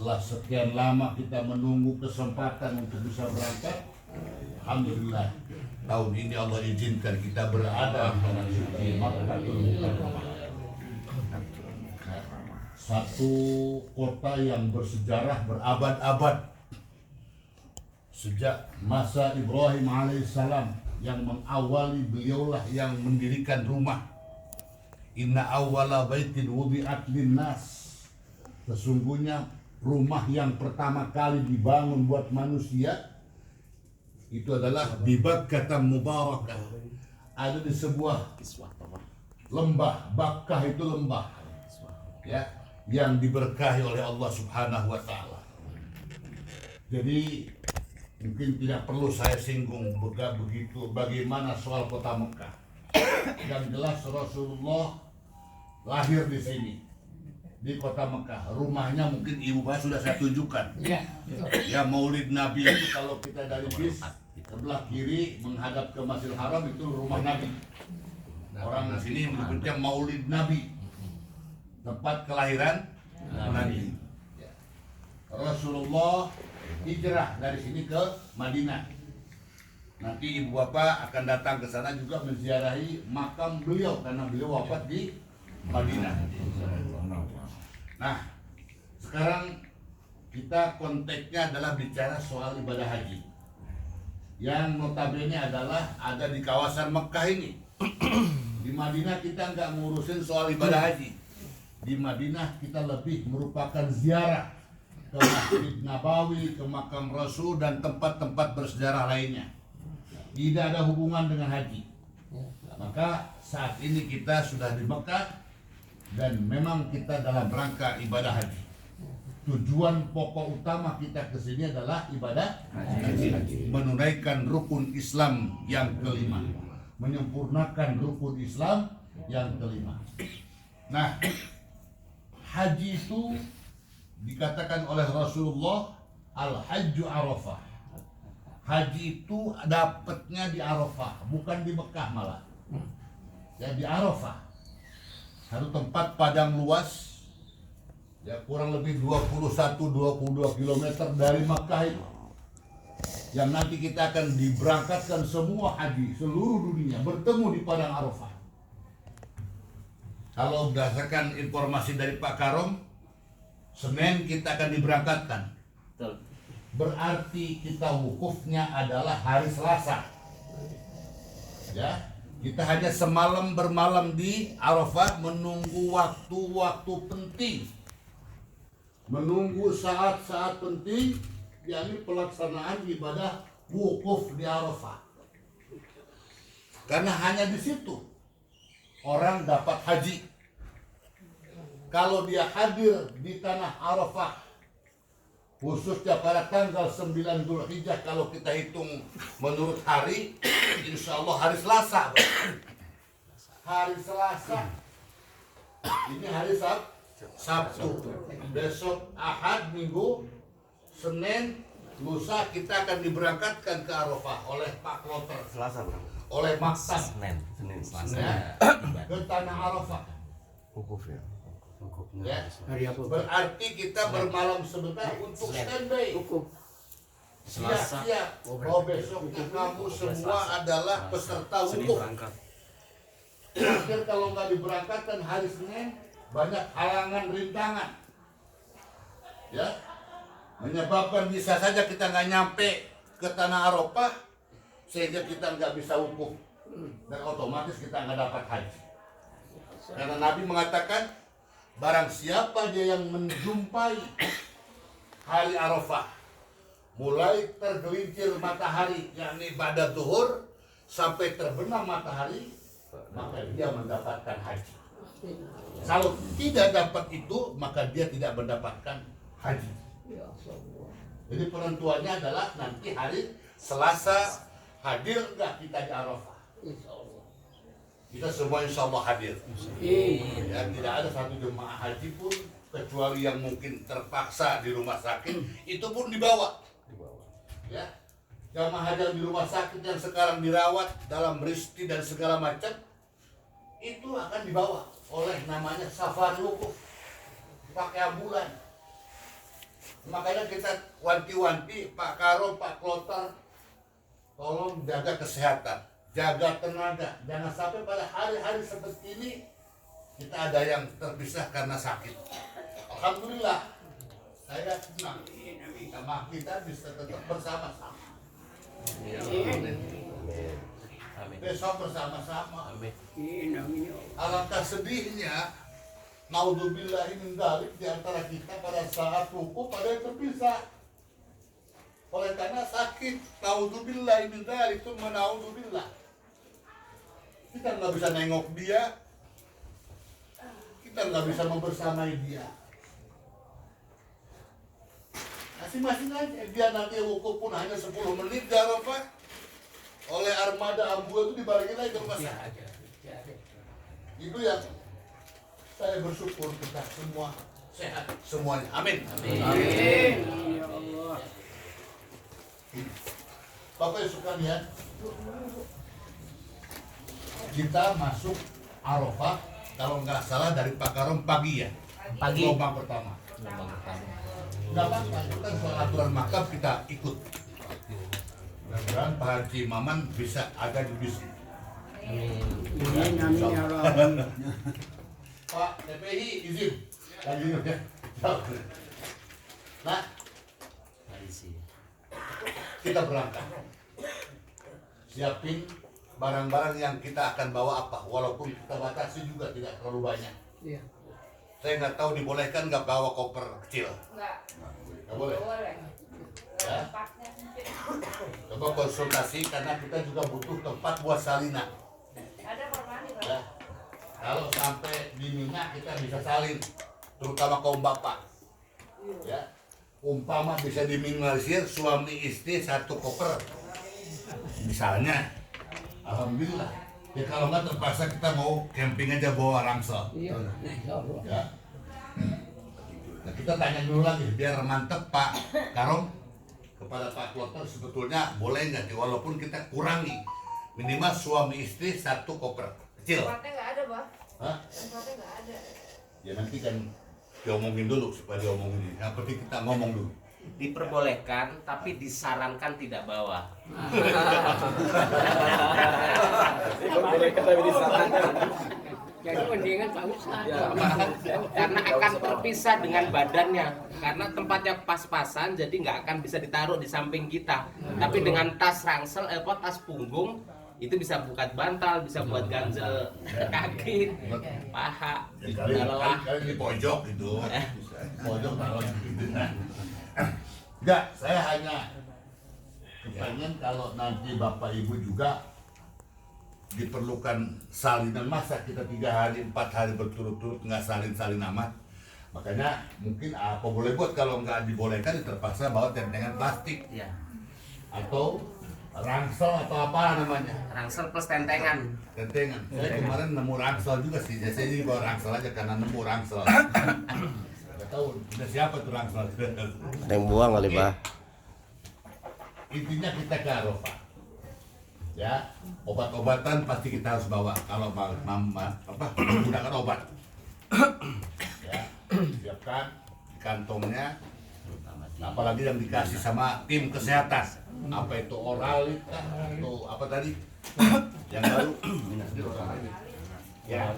Setelah sekian lama kita menunggu kesempatan untuk bisa berangkat, alhamdulillah tahun ini Allah izinkan kita berada di Makkatul Mukarramah. Satu kota yang bersejarah berabad-abad. Sejak masa Ibrahim alaihissalam yang mengawali, beliaulah yang mendirikan rumah. Inna awwala baitin wudi'at linnas. Sesungguhnya rumah yang pertama kali dibangun buat manusia itu adalah di Bakkah Mubarakah. Ada di sebuah lembah. Bakkah itu lembah, ya, yang diberkahi oleh Allah Subhanahu wa taala. Jadi mungkin tidak perlu saya singgung begitu bagaimana soal kota Mekah. Yang jelas Rasulullah lahir di sini, di kota Mekah. Rumahnya mungkin Ibu Pak sudah saya tunjukkan. Ya, Maulid Nabi itu kalau kita dari bis sebelah kiri menghadap ke Masjidil Haram itu rumah Nabi. Orang di sini menyebutnya Maulid Nabi, tempat kelahiran Nabi. Rasulullah hijrah dari sini ke Madinah. Nanti Ibu Bapak akan datang ke sana juga menziarahi makam beliau karena beliau wafat di Madinah. Nah, sekarang kita konteksnya adalah bicara soal ibadah haji, yang notabene adalah ada di kawasan Mekah ini. Di Madinah kita nggak ngurusin soal ibadah haji. Di Madinah kita lebih merupakan ziarah ke Masjid Nabawi, ke makam Rasul dan tempat-tempat bersejarah lainnya. Tidak ada hubungan dengan haji. Maka saat ini kita sudah di Mekah dan memang kita dalam rangka ibadah haji. Tujuan pokok utama kita ke sini adalah ibadah haji. Menunaikan rukun Islam yang kelima. Menyempurnakan rukun Islam yang kelima. Nah, haji itu dikatakan oleh Rasulullah al-hajju Arafah. Haji itu dapatnya di Arafah, bukan di Mekah malah. Ya, di Arafah. Satu tempat padang luas, ya kurang lebih 21-22 km dari Mekah itu. Yang nanti kita akan diberangkatkan semua haji seluruh dunia bertemu di padang Arafah. Kalau berdasarkan informasi dari Pak Karom, Senin kita akan diberangkatkan. Berarti kita wukufnya adalah hari Selasa. Ya, kita hanya semalam bermalam di Arafah menunggu waktu-waktu penting. Menunggu saat-saat penting, yakni pelaksanaan ibadah wukuf di Arafah. Karena hanya di situ orang dapat haji. Kalau dia hadir di tanah Arafah, khususnya pada tanggal 9 Dzulhijjah, kalau kita hitung menurut hari, insya Allah hari Selasa. Hari Selasa. Ini hari Sabtu. Besok Ahad, Minggu, Senin, lusa kita akan diberangkatkan ke Arafah oleh Pak Kloter. Selasa berapa? Oleh Maktab. Senin, Selasa. Ke tanah Arafah. Wukuf ya. Ya. Berarti kita bermalam sebentar untuk standby. Siap-siap. Oh, besoknya kamu semua adalah peserta wukuf. Akhir kalau nggak diberangkatkan hari Senin, banyak halangan rintangan. Ya. Menyebabkan bisa saja kita nggak nyampe ke tanah Arafah sehingga kita nggak bisa wukuf dan otomatis kita nggak dapat haji. Karena Nabi mengatakan, barang siapa dia yang menjumpai hari Arafah mulai tergelincir matahari, yakni pada zuhur sampai terbenam matahari, maka dia mendapatkan haji. Kalau tidak dapat itu, maka dia tidak mendapatkan haji. Jadi penentuannya adalah nanti hari Selasa hadir enggak kita di Arafah. Kita semua insya Allah hadir. Ya, tidak ada satu jemaah haji pun kecuali yang mungkin terpaksa di rumah sakit, itu pun dibawa. Ya, jemaah haji di rumah sakit yang sekarang dirawat dalam risti dan segala macam, itu akan dibawa oleh namanya safar wukuf, pakai ambulan. Makanya kita wanti-wanti Pak Karo, Pak Kloter, tolong jaga kesehatan, jaga tenaga. Jangan sampai pada hari-hari seperti ini kita ada yang terpisah karena sakit. Alhamdulillah, saya senang sama kita bisa tetap bersama-sama. Besok bersama-sama. Alangkah sedihnya, naudzubillahi min dzalik, di antara kita pada saat hukum pada yang terpisah. Oleh karena sakit, naudzubillahi min dzalik, itu menaudzubillah. Kita nggak bisa nengok dia, kita nggak bisa membersamai dia. Masing-masing aja, dia nanti hukum pun hanya 10 menit di Arafah. Oleh armada ambu itu dibalikin lagi ke rumah sakit. Itu yang saya bersyukur kita semua sehat semuanya. Amin. Amin. Bapak Ibu sekalian, kita masuk Arafah kalau nggak salah dari Pak Karom pagi ya. Pagi. Gelombang pertama. Nggak apa-apa, itu kan soal aturan makam kita ikut. Mudah-mudahan Pak Haji Maman bisa ada di bis. Amin. Pak TPI izin lagi ya. Nah, kita berangkat. Siapin barang-barang yang kita akan bawa apa, walaupun kita batasi juga tidak terlalu banyak. Iya. Saya nggak tahu dibolehkan nggak bawa koper kecil. Nggak boleh. Ya. Coba konsultasi karena kita juga butuh tempat buat salinan. Ya. Kalau sampai di Mina kita bisa salin, terutama kaum bapak. Ya. Umpama bisa diminimalisir suami istri satu koper. Misalnya, alhamdulillah. Ya kalau nggak terpaksa kita mau camping aja bawa rangsel. Iya. Ya. Nah, kita tanya dulu lagi biar mantep Pak Karom kepada Pak Kloter, sebetulnya boleh nggak sih walaupun kita kurangi minimal suami istri satu koper kecil. Tempatnya nggak ada, Bah. Hah? Tempatnya nggak ada. Ya nanti kan diomongin dulu supaya diomongin. Yang penting kita ngomong dulu. Diperbolehkan tapi disarankan tidak bawa. Jadi mendingan Pak Ustaz. Karena akan terpisah dengan badannya. Karena tempatnya pas-pasan jadi nggak akan bisa ditaruh di samping kita. Tapi dengan tas rangsel, tas punggung itu bisa buat bantal, bisa buat ganjel kaki, paha, Ya, kali bawah. di pojok gitu. Pojok taruh gitu. Enggak, saya hanya kepengen kalau nanti Bapak Ibu juga diperlukan salinan, masa kita 3 hari 4 hari berturut-turut nggak salin amat. Makanya mungkin apa boleh buat, kalau nggak dibolehkan terpaksa bawa tentengan plastik Ya, atau rangsel atau apa namanya, rangsel plus tentengan. tentengan. Saya kemarin nemu rangsel juga sih, jadi saya bawa rangsel aja karena nemu rangsel. Nggak tahu udah siapa tuh rangsel. Ada yang buang kali, Oke. Pak. Intinya kita ke Arafah. Ya, obat-obatan pasti kita harus bawa kalau menggunakan obat. Ya, siapkan di kantongnya. Apalagi yang dikasih sama tim kesehatan. Apa itu oralit kah? Atau apa tadi? Yang baru. Ya,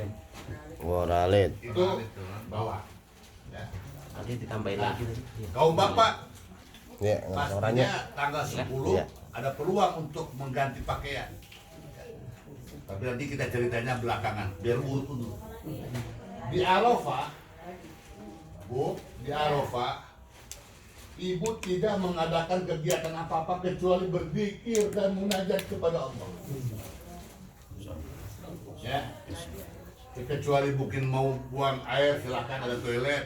Waralit. itu bawa. Ya. Nanti ditambahin lagi. Kaum bapak, Ya, orangnya. pastinya tanggal 10 Iya. ada peluang untuk mengganti pakaian. Tapi nanti kita ceritanya belakangan, biar urut dulu. Di Arafah, Bu, di Arafah, Ibu tidak mengadakan kegiatan apa-apa kecuali berzikir dan munajat kepada Allah. Ya, kecuali mungkin mau buang air silakan, ada toilet.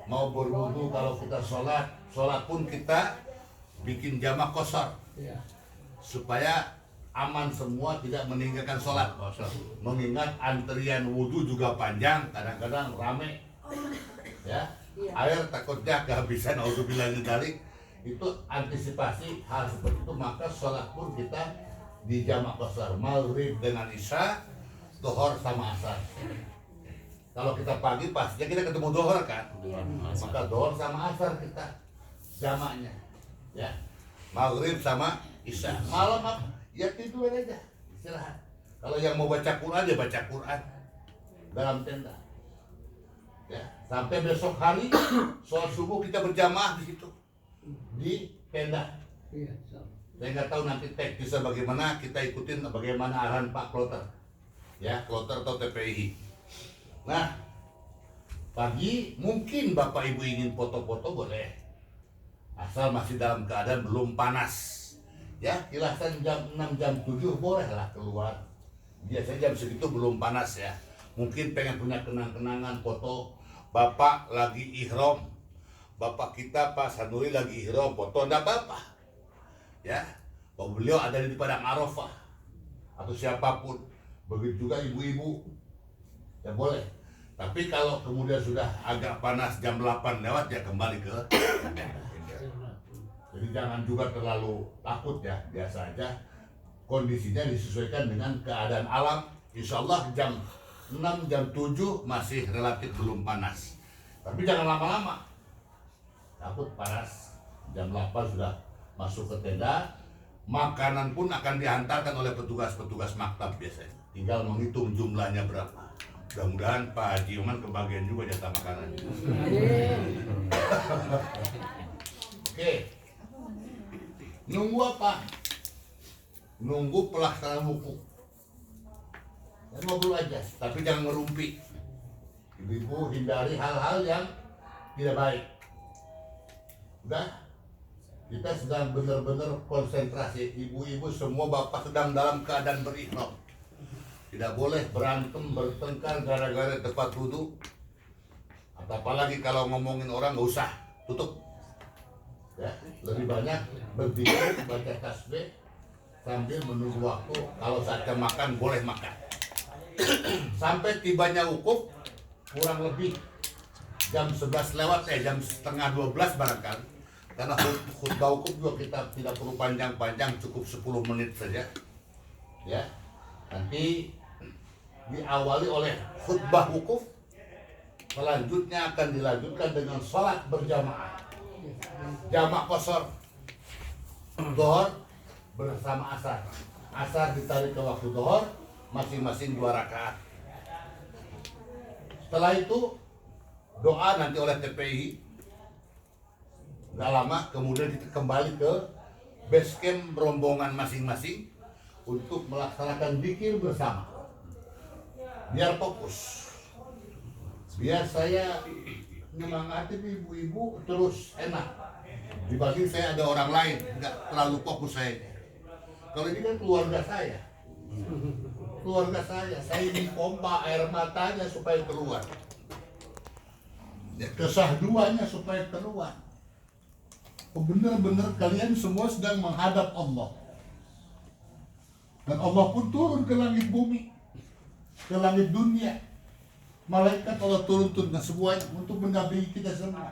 Mau berwudu kalau kita sholat pun kita bikin jamak qashar Iya. supaya aman semua, tidak meninggalkan sholat. Mengingat antrian wudhu juga panjang, kadang-kadang rame. Ya, air takutnya kehabisan, naudzubillah min dzalik. Itu antisipasi hal seperti itu, maka sholat pun kita di jamak qashar, maghrib dengan isya, zuhur sama asar. Kalau kita pagi pastinya kita ketemu zuhur kan, maka zuhur sama asar kita. jamaknya. Ya. Maghrib sama isya. Malam apa? Ya tidur aja, istirahat. Kalau yang mau baca Quran dia baca Quran dalam tenda. Ya, sampai besok hari sholat subuh kita berjamaah di situ di tenda. Iya. Saya nggak tahu nanti teknisnya bagaimana, kita ikutin bagaimana arahan Pak Kloter, ya Kloter atau TPI. Nah, pagi mungkin Bapak Ibu ingin foto-foto boleh, asal masih dalam keadaan belum panas. Ya, kilasan jam 6 jam 7 bolehlah keluar. Biasanya jam segitu belum panas ya. Mungkin pengen punya kenang-kenangan foto Bapak lagi ihram, Bapak kita Pak Sanuri lagi ihram, foto enggak apa-apa. Ya, bahwa beliau ada di padang Arafah atau siapapun. Begitu juga ibu-ibu. Ya boleh. Tapi kalau kemudian sudah agak panas jam 8 lewat ya kembali ke jadi jangan juga terlalu takut ya, biasa aja. Kondisinya disesuaikan dengan keadaan alam. Insya Allah jam 6, jam 7 masih relatif belum panas. Tapi jangan lama-lama. Takut panas. Jam 8 sudah masuk ke tenda. Makanan pun akan dihantarkan oleh petugas-petugas maktab biasanya. Tinggal menghitung jumlahnya berapa. Mudah-mudahan Pak Haji Oman kebagian juga jatah makanan. Oke. Nunggu apa? Nunggu pelaksanaan wukuf. Dan ngobrol aja, tapi jangan ngerumpi. Ibu-ibu hindari hal-hal yang tidak baik. Udah, kita sedang benar-benar konsentrasi. Ibu-ibu semua bapak sedang dalam keadaan berihram. Tidak boleh berantem, bertengkar gara-gara tempat duduk. Atau apalagi kalau ngomongin orang nggak usah, tutup. Ya, lebih banyak berdiri, baca tasbih sambil menunggu waktu. Kalau saatnya makan boleh makan. Sampai tibanya wukuf kurang lebih jam 11 lewat jam setengah 12 barangkali. Karena khutbah wukuf juga kita tidak perlu panjang-panjang, cukup 10 menit saja. Ya. Nanti diawali oleh khutbah wukuf. Selanjutnya akan dilanjutkan dengan sholat berjamaah. Jamak qashar. Dhuhr bersama asar. Asar ditarik ke waktu dhuhr, masing-masing 2 rakaat. Setelah itu doa nanti oleh TPI. Gak lama kemudian kita kembali ke base camp rombongan masing-masing untuk melaksanakan zikir bersama. Biar fokus. Biar saya nyemangatin ibu-ibu terus enak. Dibanding saya ada orang lain, nggak terlalu fokus saya. Kalau ini kan keluarga saya. Keluarga saya ini pompa air matanya supaya keluar. Ya, kesahduannya supaya keluar. Benar-benar kalian semua sedang menghadap Allah. Dan Allah pun turun ke langit bumi, ke langit dunia. Malaikat Allah turun semuanya untuk mendampingi kita semua.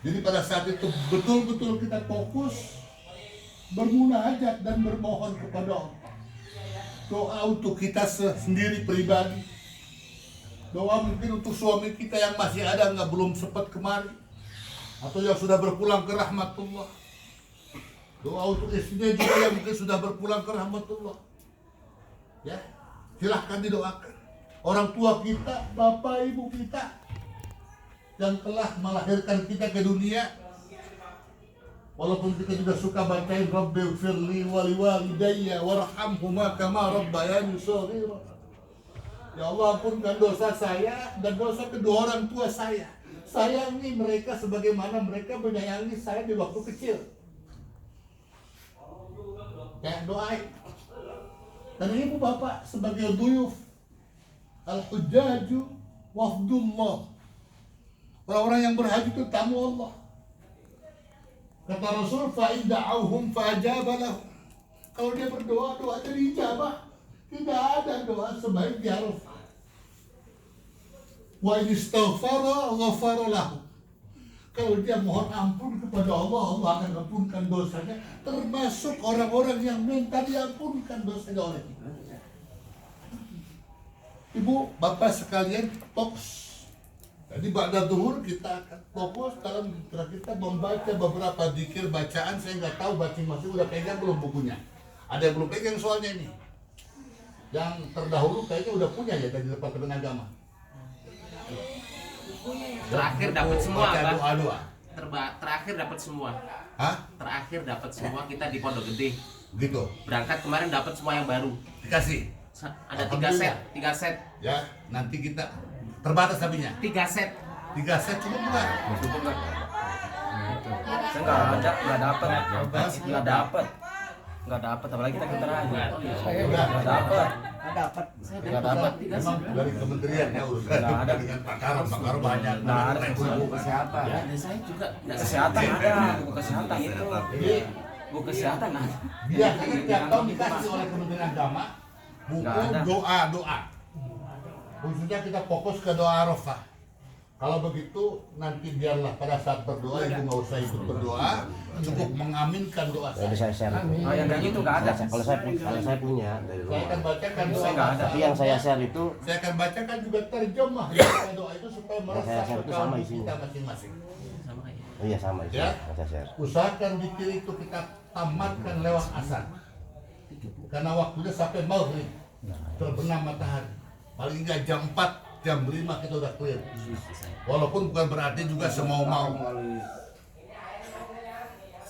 Jadi pada saat itu betul-betul kita fokus bermunajat dan bermohon kepada Allah. Doa untuk kita sendiri pribadi. Doa mungkin untuk suami kita yang masih ada belum sempat kemari, atau yang sudah berpulang ke rahmatullah. Doa untuk istrinya juga yang mungkin sudah berpulang ke rahmatullah. Ya, silahkan didoakan. Orang tua kita, bapak ibu kita yang telah melahirkan kita ke dunia, walaupun kita juga suka bacain Rabbighfirli wa liwalidayya warhamhuma kama rabbayani shaghira. Ya Allah, ampunkan dosa saya dan dosa kedua orang tua saya. Sayangi mereka sebagaimana mereka menyayangi saya di waktu kecil. Ya, doain. Dan ibu bapak sebagai duyuf, al-hujjaju wafdullah. Orang-orang yang berhaji itu tamu Allah. Kata Rasul, fa'in da'auhum fa'ajaba lahum. Kalau dia berdoa, doanya diijabah. Tidak ada doa sebaik di Arafah. Wa in istaghfara ghafara lahu. Kalau dia mohon ampun kepada Allah, Allah akan ampunkan dosanya. Termasuk orang-orang yang minta diampunkan dosanya oleh kita. Ibu, bapak sekalian, fokus. Jadi ba'da zuhur kita akan fokus dalam kita membaca beberapa zikir bacaan. Saya nggak tahu masing-masing udah pegang belum bukunya. Ada yang belum pegang soalnya ini. Yang terdahulu kayaknya udah punya ya dari Departemen Agama. Terakhir dapat semua, baca Bang. doa-doa. Terakhir dapat semua. Hah? Terakhir dapat semua kita di Pondok Gede. Gitu. Berangkat kemarin dapat semua yang baru. Dikasih. Ada 3 set, 3 set, Ya, nanti kita terbatas tapinya. 3 set. 3 set cukup enggak? Cukup nggak? Saya nggak dapat, apalagi kita aja. Nggak dapat. Nggak dapat. Memang dari kementerian ya urusan Nggak ada. dengan pakar banyak. Nggak ada. Buku Kesehatan. Ya, ada saya juga nggak Kesehatan ada, buku kesehatan itu. Jadi Buku kesehatan ada. biasanya tiap tahun dikasih oleh Kementerian Agama buku Nggak ada. doa-doa. Khususnya kita fokus ke doa Arafah. Kalau begitu nanti biarlah pada saat berdoa ibu nggak usah ikut berdoa, cukup mengaminkan doa Jadi saya. saya share. Oh, yang kayak gitu nggak ada. Kalau saya punya dari Saya akan rumah. bacakan doa. Saya nggak ada. Tapi yang saya share itu Saya akan bacakan juga terjemah dari doa itu supaya saya meresap share ke itu sama kalbu isinya. kita masing-masing. sama ya. oh iya sama itu Ya. yang saya share. Usahakan zikir itu kita tamatkan lewat asar. Karena waktunya sampai maghrib terbenam matahari. Paling enggak jam 4, jam 5 kita udah clear. Walaupun bukan berarti juga semau-mau.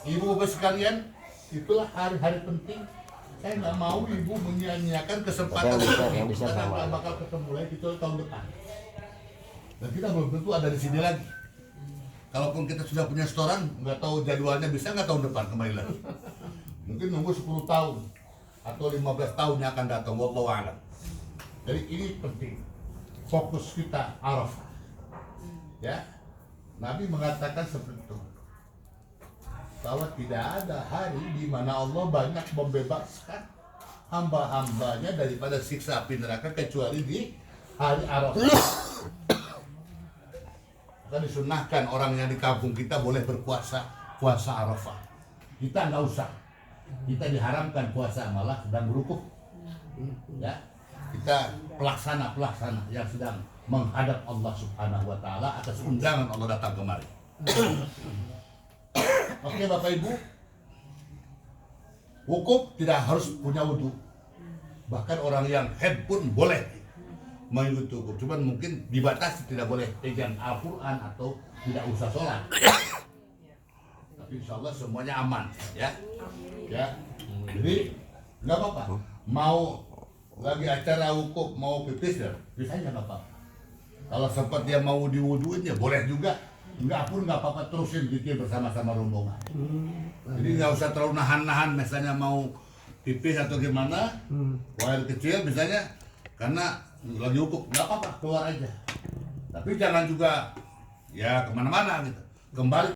Ibu-ibu sekalian, itulah hari-hari penting. Saya nggak mau ibu menyia-nyiakan kesempatan Yang bisa karena sama. nggak bakal ketemu lagi kecuali tahun depan. Dan kita belum tentu ada di sini lagi. Kalaupun kita sudah punya setoran, nggak tahu jadwalnya bisa nggak tahun depan kembali lagi. Mungkin nunggu 10 tahun atau 15 tahun yang akan datang. Wallahu a'lam. Jadi ini penting. Fokus kita Arafah. Ya, Nabi mengatakan seperti itu. Bahwa tidak ada hari di mana Allah banyak membebaskan hamba-hambanya daripada siksa api neraka kecuali di hari Arafah. Kita disunahkan orang yang di kampung kita boleh berpuasa puasa Arafah. Kita nggak usah. Kita diharamkan puasa malah sedang berukuf. Ya, kita pelaksana yang sedang menghadap Allah Subhanahu Wa Taala atas undangan Allah datang kemari. Oke Bapak Ibu, wukuf tidak harus punya wudhu. Bahkan orang yang head pun boleh mengikuti wukuf. Cuman mungkin dibatasi tidak boleh pegang Al-Quran atau tidak usah sholat. Tapi insya Allah semuanya aman, ya. Ya, jadi nggak apa-apa. Mau lagi acara wukuf mau pipis ya, pipis aja nggak apa-apa. Kalau sempat dia mau diwuduin ya boleh juga. Enggak pun nggak apa-apa, terusin zikir bersama-sama rombongan. Jadi nggak usah terlalu nahan-nahan, misalnya mau pipis atau gimana, air kecil misalnya, karena lagi wukuf nggak apa-apa keluar aja. Tapi jangan juga ya kemana-mana gitu. Kembali